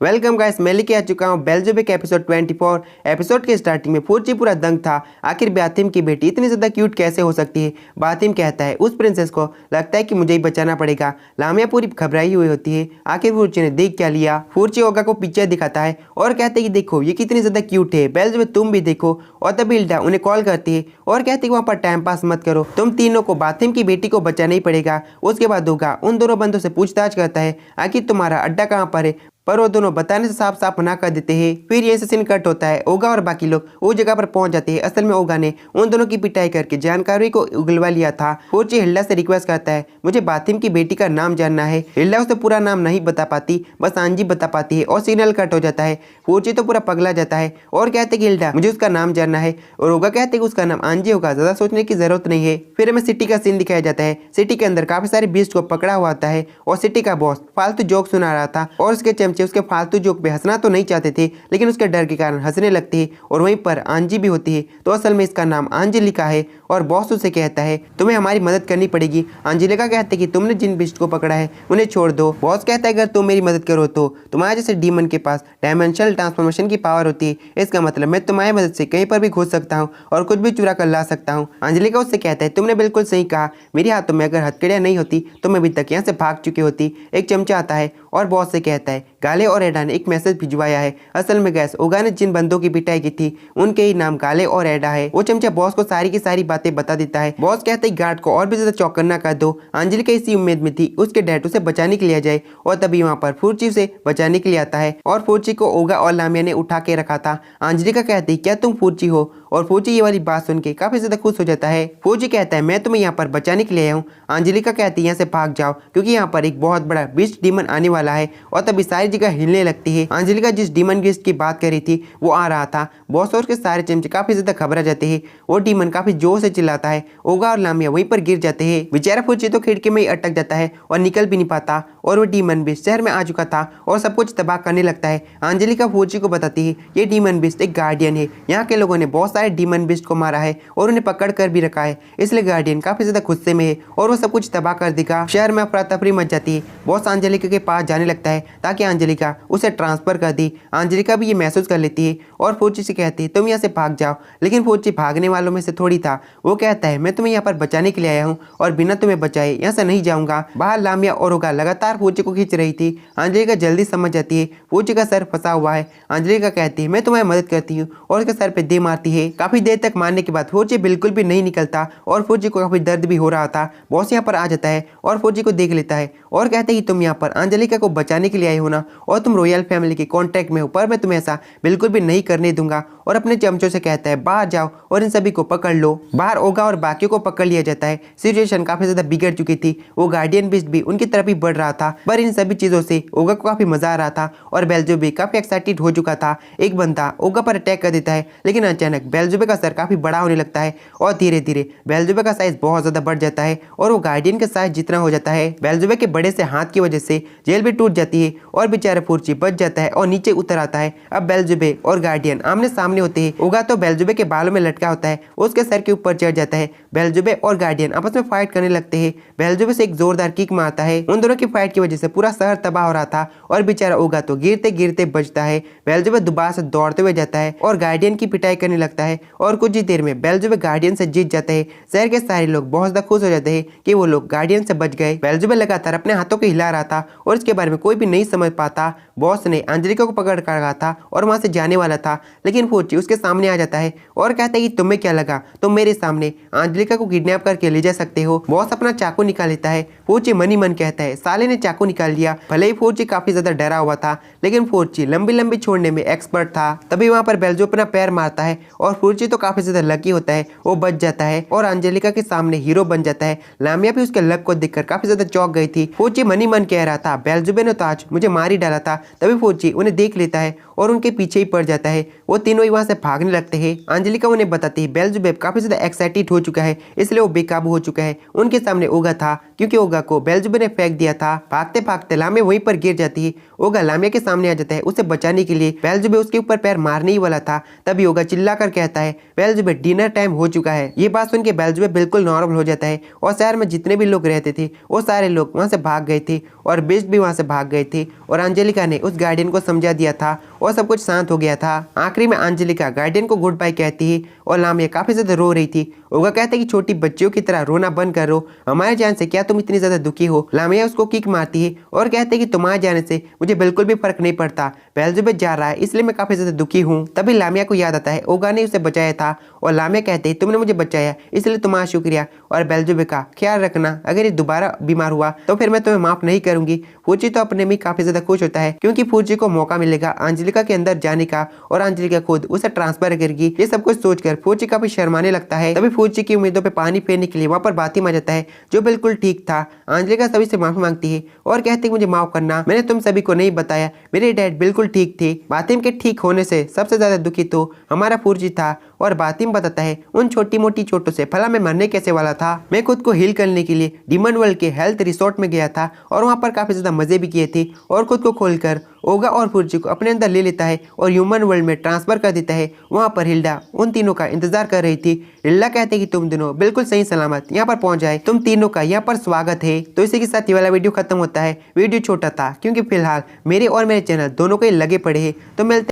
Welcome guys, मैं लेके आ चुका हूँ बेल्ज़ेबुब के एपिसोड 24। एपिसोड के स्टार्टिंग में फूची पूरा दंग था। आखिर बातिम की बेटी इतनी ज़्यादा क्यूट कैसे हो सकती है। बातिम कहता है उस प्रिंसेस को लगता है कि मुझे ही बचाना पड़ेगा। लामिया पूरी घबराई हुई होती है। आखिर फूची ने देख क्या लिया। फूची ओगा को पिक्चर दिखाता है और कहते हैं कि देखो ये कितनी ज़्यादा क्यूट है, बेल्ज़ेबुब तुम भी देखो। और तभी हिल्डा उन्हें कॉल करती है और कहती है वहाँ पर टाइम पास मत करो, तुम तीनों को बातिम की बेटी को बचाना ही पड़ेगा। उसके बाद ओगा उन दोनों बंदों से पूछताछ करता है आखिर तुम्हारा अड्डा कहाँ पर है, पर वो दोनों बताने से साफ साफ मना कर देते हैं। फिर ये सीन कट होता है। ओगा और बाकी लोग उस जगह पर पहुंच जाते हैं। असल में ओगा ने उन दोनों की पिटाई करके जानकारी को उगलवा लिया था। फूची हिल्डा से रिक्वेस्ट करता है मुझे बातिम की बेटी का नाम जानना है। हिल्डा उसे पूरा नाम नहीं बता पाती, बस आंजी बता पाती है और सिग्नल कट हो जाता है। फूची तो पूरा पगला जाता है और कहते कि हिल्डा मुझे उसका नाम जानना है, और ओगा कहते कि उसका नाम आंजी होगा, ज्यादा सोचने की जरूरत नहीं है। फिर हमें सिटी का सीन दिखाया जाता है। सिटी के अंदर काफी सारे बीस्ट को पकड़ा हुआ आता है और सिटी का बॉस फालतू जोक सुना रहा था और उसके चमचे उसके फालतू जोक पे हंसना तो नहीं चाहते थे, लेकिन उसके डर के कारण हंसने लगते हैं। और वहीं पर आंजी भी होती है, तो असल में इसका नाम अंजलिका है। और बॉस उसे कहता है तुम्हें हमारी मदद करनी पड़ेगी। अंजलिका कहते कि तुमने जिन बिस्ट को पकड़ा है उन्हें छोड़ दो। बॉस कहता है अगर तुम मेरी मदद करो तो तुम्हारे जैसे डीमन के पास डायमेंशनल ट्रांसफॉर्मेशन की पावर होती है, इसका मतलब मैं तुम्हारी मदद से कहीं पर भी घुस सकता हूँ और कुछ भी चुरा कर ला सकता हूँ। अंजलिका उससे कहता है तुमने बिल्कुल सही कहा, मेरे हाथों में अगर हथकड़ियाँ नहीं होती तो मैं अभी तक यहाँ से भाग चुकी होती। एक चमचा आता है और बॉस से कहता है गाले और एडा ने एक मैसेज भिजवाया है। असल में गैस ओगा ने जिन बंदों की पिटाई की थी उनके ही नाम गाले और एडा है। वो चमचा बॉस को सारी की सारी बातें बता देता है। बॉस कहते है गार्ड को और भी ज्यादा चौकन्ना कर दो। अंजलिका इसी उम्मीद में थी उसके डैड उसे बचाने के लिए आ जाए, और तभी वहाँ पर फूची उसे बचाने के लिए आता है और फूची को ओगा और लामिया ने उठा के रखा था। अंजलिका कहती क्या तुम फूची हो, और फूची ये वाली बात सुन के काफी ज्यादा खुश हो जाता है। फूची कहता है मैं तुम्हें यहाँ पर बचाने के लिए आया हूँ। अंजलिका कहती है यहाँ से भाग जाओ क्योंकि यहाँ पर एक बहुत बड़ा बीस्ट डीमन आने वाला है, और तभी सारी जगह हिलने लगती है। अंजलिका जिस डीमन बीस्ट की बात कर रही थी वो आ रहा था। बॉस और उसके सारे चमचे काफी ज्यादा घबरा जाते हैं। वो डीमन काफी जोर से चिल्लाता है। ओगा और लामिया वहीं पर गिर जाते हैं। बेचारा फूची तो खिड़की में ही अटक जाता है और निकल भी नहीं पाता, और वो डीमन बीस्ट शहर में आ चुका था और सब कुछ तबाह करने लगता है। अंजलिका फूची को बताती है ये डीमन बीस्ट एक गार्डियन है, यहाँ के लोगों ने बहुत सारे डीमन बीस्ट को मारा है और उन्हें पकड़ कर भी रखा है, इसलिए गार्डियन काफी ज्यादा गुस्से में है और वो सब कुछ तबाह कर देगा। शहर में अफरा तफरी मच जाती है। बॉस अंजलिका के पास जाने लगता है ताकि अंजलिका उसे ट्रांसफर कर दी। अंजलिका भी ये महसूस कर लेती है और फूची से कहती है तुम यहाँ से भाग जाओ, लेकिन फूची भागने वालों में से थोड़ी था। वो कहता है मैं तुम्हें यहाँ पर बचाने के लिए आया हूँ और बिना तुम्हें बचाए यहाँ से नहीं जाऊंगा। बाहर लामिया और ओगा लगातार फूची को खींच रही थी। अंजलिका जल्दी समझ जाती है फूची का सर फंसा हुआ है। अंजलिका कहती है मैं तुम्हारी मदद करती हूँ और उसके सर पे दे मारती है। काफी देर तक मारने के बाद फूची बिल्कुल भी नहीं निकलता और फूची को काफी दर्द भी हो रहा था। बॉस यहाँ पर आ जाता है और फूची को देख लेता है और कहते हैं कि तुम यहाँ पर अंजलिका को बचाने के लिए आए हो ना, और तुम रॉयल फैमिली के कॉन्ट्रैक्ट में हो, पर मैं तुम्हें ऐसा बिल्कुल भी नहीं करने दूंगा। और अपने चमचों से कहता है बाहर जाओ और इन सभी को पकड़ लो। बाहर ओगा और बाकियों को पकड़ लिया जाता है। सिचुएशन काफी ज्यादा बिगड़ चुकी थी। वो गार्डियन बीस्ट भी उनकी तरफ ही बढ़ रहा था, पर इन सभी चीजों से ओगा को काफी मजा आ रहा था और बेल्ज़ेबुब भी काफी एक्साइटेड हो चुका था। एक बंदा ओगा पर अटैक कर देता है, लेकिन अचानक बेल्ज़ेबुब का सर काफी बड़ा होने लगता है और धीरे धीरे बेल्ज़ेबुब का साइज बहुत ज्यादा बढ़ जाता है और वो गार्डियन के साइज जितना हो जाता है। बेल्ज़ेबुब के बड़े से हाथ की वजह से जेल भी टूट जाती है और बेचारा फूची बच जाता है और नीचे उतर आता है। अब बेल्ज़ेबुब और गार्डियन आमने सामने होते हैं। ओगा तो बेल्ज़ेबुब के बालों में लटका होता है, उसके सर के ऊपर चढ़ जाता है। बेल्ज़ेबुब और गार्डियन आपस में फाइट करने लगते हैं। बेल्ज़ेबुब से एक जोरदार किक मारता है। उन दोनों की फाइट की वजह से पूरा शहर तबाह हो रहा था और बेचारा ओगा तो गिरते गिरते बचता है। बेल्ज़ेबुब दोबारा से दौड़ते हुए जाता है और गार्डियन की पिटाई करने लगता है और कुछ ही देर में बेल्ज़ेबुब गार्डियन से जीत जाते हैं। शहर के सारे लोग बहुत ज्यादा खुश हो जाते हैं कि वो लोग गार्डियन से बच गए। बेल्ज़ेबुब लगातार अपने हाथों को हिला रहा था और इसके बारे में कोई भी नहीं समझ पाता। बॉस ने अंजलिका को पकड़ कर रखा था और वहां से जाने वाला था, लेकिन फूची उसके सामने आ जाता है और कहता है कि तुम्हें क्या लगा तुम मेरे सामने अंजलिका को किडनैप करके ले जा सकते हो। बॉस अपना चाकू निकाल लेता है। फूची मनी मन कहता है साले ने चाकू निकाल लिया। भले ही फूची काफी ज्यादा डरा हुआ था, लेकिन फूची लंबी लंबी छोड़ने में एक्सपर्ट था। तभी वहां पर बेल्ज़ेबुब अपना पैर मारता है और फूची तो काफी ज्यादा लकी होता है, वो बच जाता है और अंजलिका के सामने हीरो बन जाता है। लामिया भी उसके लक को देखकर काफी ज्यादा चौंक गई थी। फूची मनी मन कह रहा था बेल्ज़ेबुब ने तो आज मुझे मार ही डाला था। तभी फूची उन्हें देख लेता है और उनके पीछे ही पड़ जाता है। वो तीनों ही वहां से भागने लगते हैं। अंजलिका उन्हें बताती है बेल्ज़ेबुब काफी ज्यादा एक्साइटेड हो चुका है, इसलिए वो बेकाबू हो चुका है। उनके सामने ओगा था क्योंकि ओगा को बेल्ज़ेबुब ने फेंक दिया था। भागते भागते लामिया वहीं पर गिर जाती है। ओगा लामिया के सामने आ जाता है उसे बचाने के लिए। बेल्ज़ेबुब उसके ऊपर पैर मारने ही वाला था, तभी ओगा चिल्लाकर कहता है बेल्ज़ेबुब डिनर टाइम हो चुका है। ये बात सुन के बेल्ज़ेबुब बिल्कुल नॉर्मल हो जाता है और शहर में जितने भी लोग रहते थे वो सारे लोग वहां से भाग गए थे और बिस्ट भी वहाँ से भाग गए थे और अंजलिका ने उस गार्डियन को समझा दिया था और सब कुछ शांत हो गया था। आखिरी में अंजलिका गार्डियन को गुड बाय कहती है और लामिया काफी ज्यादा रो रही थी। ओगा कहता है कि छोटी बच्चियों की तरह रोना बंद करो, हमारे जान से क्या तुम इतनी ज्यादा दुखी हो। लामिया उसको किक मारती है और कहते हैं कि तुम्हारे जाने से मुझे बिल्कुल भी फर्क नहीं पड़ता, बेल्ज़ेबुब जा रहा है इसलिए मैं काफी ज्यादा दुखी हूँ। तभी लामिया को याद आता है ओगा ने उसे बचाया था और लामिया कहते हैं तुमने मुझे बचाया इसलिए तुम्हारा शुक्रिया और बेल्ज़ेबुब का ख्याल रखना, अगर ये दोबारा बीमार हुआ तो फिर मैं तुम्हें माफ नहीं करूंगी। फूजी तो अपने में काफी ज्यादा खुश होता है क्योंकि फूजी को मौका मिलेगा अंजलिका के अंदर जाने का और अंजलिका खुद उसे ट्रांसफर करेगी। ये सब कुछ सोचकर फूजी काफी शर्माने लगता है। तभी फूजी की उम्मीदों पे पानी फेरने के लिए वहाँ पर बातिम आ जाता है जो बिल्कुल ठीक था। अंजलिका सभी से माफी मांगती है और कहती है मुझे माफ करना, मैंने तुम सभी को नहीं बताया, मेरे डैड बिल्कुल ठीक थे। बातिम के ठीक होने से सबसे ज्यादा दुखी तो हमारा फूजी था और बातिम बताता है उन छोटी मोटी चोटों से भला मैं मरने कैसे वाला था। मैं खुद को हील करने के लिए डीमन वर्ल्ड के हेल्थ रिसोर्ट में गया था और वहाँ पर काफी ज्यादा मजे भी किए थे और खुद को खोलकर ओगा और फूजी को अपने अंदर ले लेता है और ह्यूमन वर्ल्ड में ट्रांसफर कर देता है। वहाँ पर हिल्डा उन तीनों का इंतजार कर रही थी। हिल्डा कहते हैं कि तुम दोनों बिल्कुल सही सलामत यहाँ पर पहुंच जाए, तुम तीनों का यहाँ पर स्वागत है। तो इसी के साथ ये वाला वीडियो खत्म होता है। वीडियो छोटा था क्योंकि फिलहाल मेरे और मेरे चैनल दोनों को लगे पड़े हैं। तो मिलते